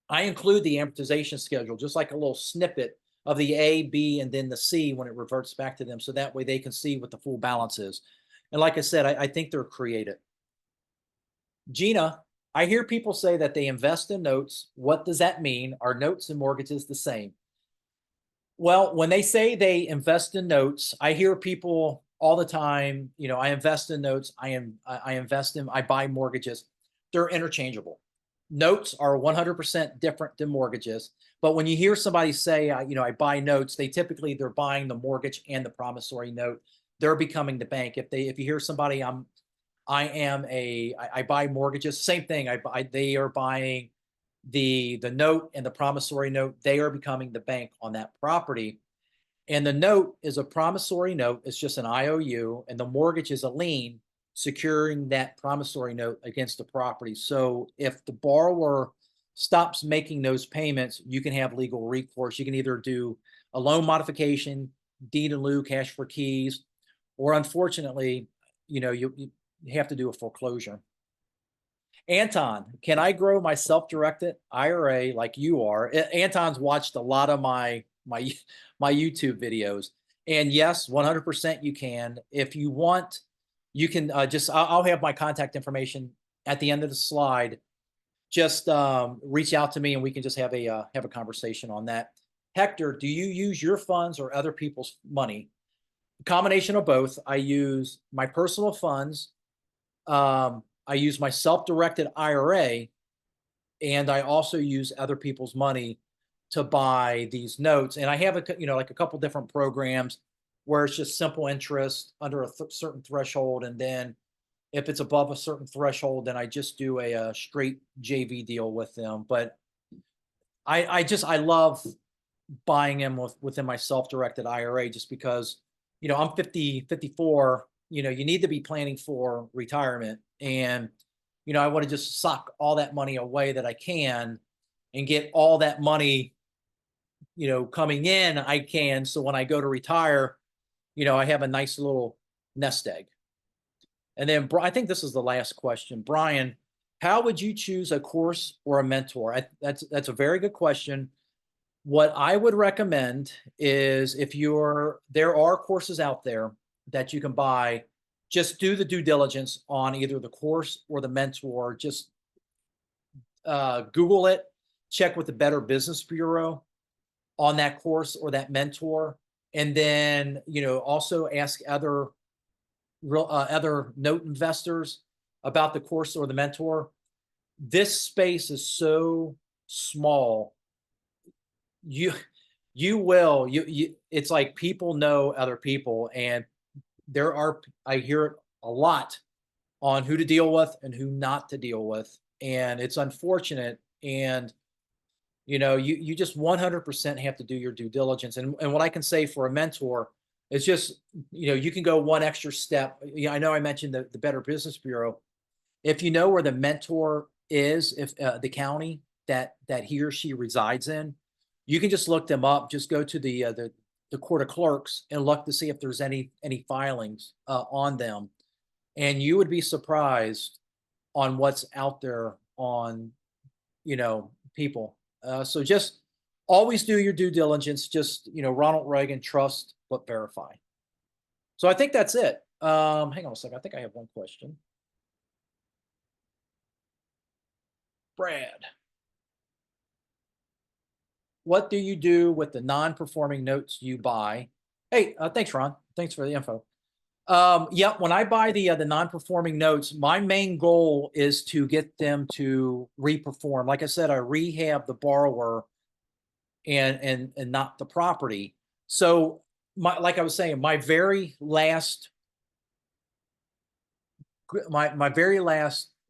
I include the amortization schedule, just like a little snippet of the A, B, and then the C when it reverts back to them. So that way they can see what the full balance is. And like I said, I think they're creative. Gina, I hear people say that they invest in notes. What does that mean? Are notes and mortgages the same? Well, when they say they invest in notes, I hear people all the time, I invest in notes, I invest in, I buy mortgages. They're interchangeable. Notes are 100% different than mortgages. But when you hear somebody say, I buy notes, they're buying the mortgage and the promissory note. They're becoming the bank. If you hear somebody, I buy mortgages, same thing. They are buying the note and the promissory note. They are becoming the bank on that property. And the note is a promissory note. It's just an IOU, and the mortgage is a lien securing that promissory note against the property. So if the borrower stops making those payments, you can have legal recourse. You can either do a loan modification, deed in lieu, cash for keys, or unfortunately, you have to do a foreclosure. Anton, can I grow my self-directed IRA like you are? Anton's watched a lot of my YouTube videos, and yes, 100% you can. If you want, you can I'll have my contact information at the end of the slide. Just reach out to me, and we can just have a conversation on that. Hector, do you use your funds or other people's money? A combination of both. I use my personal funds. I use my self-directed IRA, and I also use other people's money to buy these notes. And I have like a couple different programs where it's just simple interest under a certain threshold, and then if it's above a certain threshold, then I just do a straight JV deal with them. But I love buying them within my self-directed IRA, just because I'm 54. You need to be planning for retirement, and I want to just suck all that money away that I can and get all that money coming in I can, so when I go to retire, I have a nice little nest egg. And then I think this is the last question. Brian, how would you choose a course or a mentor? That's a very good question. What I would recommend is, there are courses out there that you can buy, just do the due diligence on either the course or the mentor. Just Google it, check with the Better Business Bureau on that course or that mentor, and then also ask other note investors about the course or the mentor. This space is so small. It's like people know other people, and I hear it a lot on who to deal with and who not to deal with, and it's unfortunate. And you just 100% have to do your due diligence. And what I can say for a mentor is just, you can go one extra step. I know I mentioned the Better Business Bureau. If you know where the mentor is, if the county that he or she resides in, you can just look them up. Just go to the Court of Clerks and look to see if there's any filings on them, and you would be surprised on what's out there on people. So just always do your due diligence. Just Ronald Reagan, trust but verify. So I think that's it. Hang on a second. I think I have one question. Brad, what do you do with the non-performing notes you buy? Hey, thanks, Ron. Thanks for the info. Yeah, when I buy the non-performing notes, my main goal is to get them to reperform. Like I said, I rehab the borrower and not the property. So like I was saying, my very last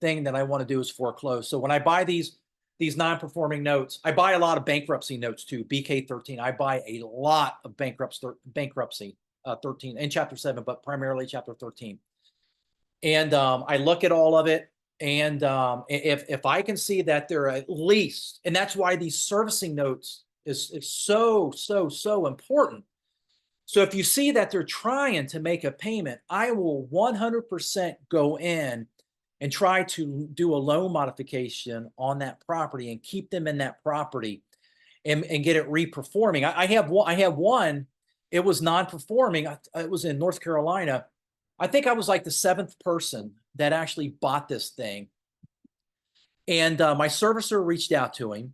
thing that I want to do is foreclose. So when I buy these non-performing notes, I buy a lot of bankruptcy notes too. BK13. I buy a lot of bankruptcy 13 and chapter 7, but primarily chapter 13. And I look at all of it, and if I can see that they're at least, and that's why these servicing notes is so important. So if you see that they're trying to make a payment, I will 100% go in and try to do a loan modification on that property and keep them in that property. and get it reperforming. I have one. I have one. It was non-performing. It was in North Carolina. I think I was like the 7th person that actually bought this thing. And my servicer reached out to him.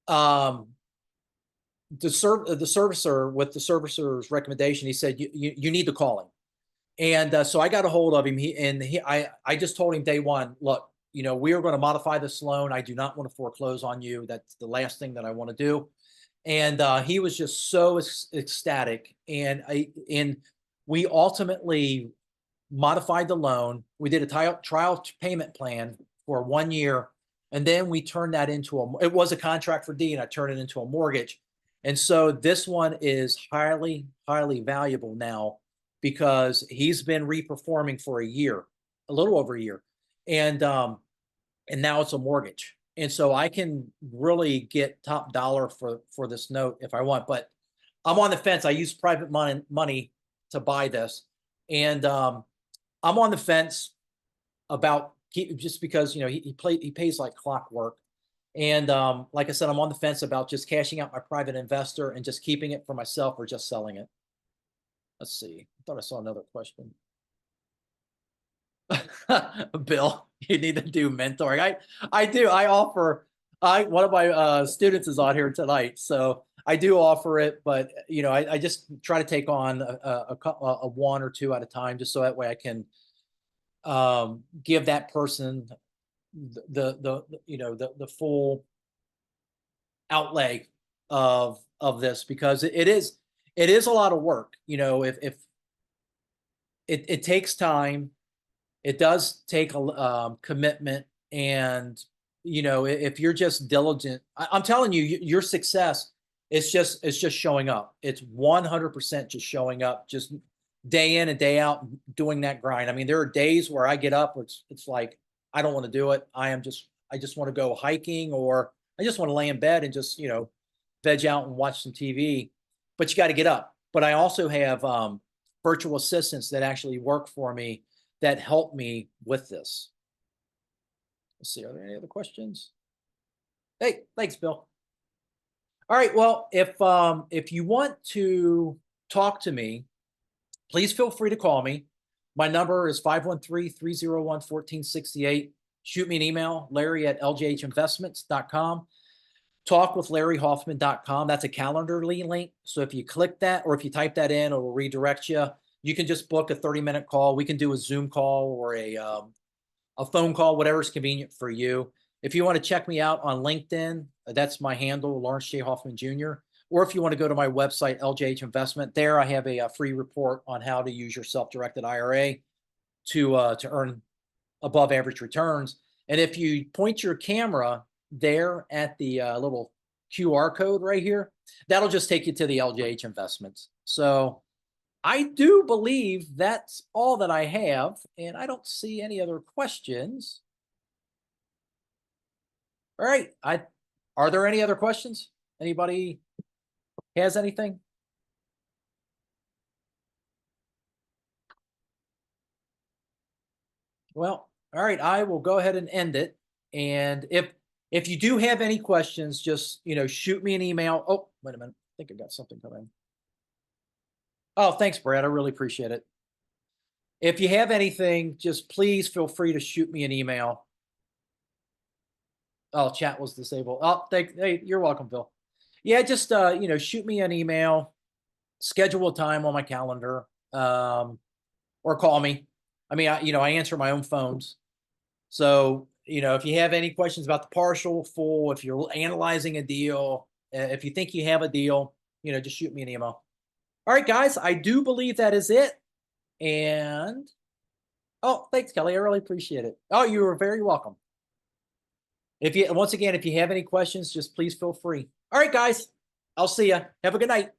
The servicer, with the servicer's recommendation, he said, you need to call him. And so I got a hold of him. I just told him day one, look, we are going to modify this loan. I do not want to foreclose on you. That's the last thing that I want to do. And he was just so ecstatic. And we ultimately modified the loan. We did a trial payment plan for 1 year. And then we turned that into it was a contract for D, and I turned it into a mortgage. And so this one is highly, highly valuable now because he's been reperforming for a year, a little over a year. And now it's a mortgage. And so I can really get top dollar for this note if I want, but I'm on the fence. I use private money to buy this. And I'm on the fence about just because, he pays like clockwork. And like I said, I'm on the fence about just cashing out my private investor and just keeping it for myself or just selling it. Let's see. I thought I saw another question. Bill, you need to do mentoring. I do. I offer. One of my students is on here tonight, so I do offer it. But I just try to take on a one or two at a time, just so that way I can give that person the full outlay of this, because it is a lot of work. If it takes time, it does take a commitment. And if you're just diligent, I'm telling you, your success is just showing up. It's 100% just showing up, just day in and day out doing that grind. I mean, there are days where I get up, it's like I don't want to do it. I just want to go hiking, or I just want to lay in bed and just veg out and watch some TV. But you got to get up. But I also have virtual assistants that actually work for me that help me with this. Let's see, are there any other questions? Hey, thanks, Bill. All right, well, if you want to talk to me, please feel free to call me. My number is 513-301-1468. Shoot me an email, larry@ljhinvestments.com. Talkwithlarryhoffman.com. That's a Calendly link. So if you click that, or if you type that in, it will redirect you. You can just book a 30-minute call. We can do a Zoom call or a phone call, whatever is convenient for you. If you want to check me out on LinkedIn, that's my handle, Lawrence J. Hoffman Jr. Or if you want to go to my website, LJH Investment, there I have a free report on how to use your self-directed IRA to earn above average returns. And if you point your camera there at the little QR code right here, that'll just take you to the LJH Investments. So I do believe that's all that I have, and I don't see any other questions. All right. Are there any other questions? Anybody has anything? Well, all right. I will go ahead and end it. And if you do have any questions, just shoot me an email. Oh, wait a minute. I think I got something coming. Oh, thanks, Brad. I really appreciate it. If you have anything, just please feel free to shoot me an email. Oh, chat was disabled. Oh, hey, you're welcome, Bill. Yeah, just shoot me an email, schedule a time on my calendar, or call me. I mean, I answer my own phones. So, if you have any questions about the partial, full, if you're analyzing a deal, if you think you have a deal, just shoot me an email. All right, guys, I do believe that is it. And, oh, thanks, Kelly. I really appreciate it. Oh, you are very welcome. Once again, if you have any questions, just please feel free. All right, guys, I'll see you. Have a good night.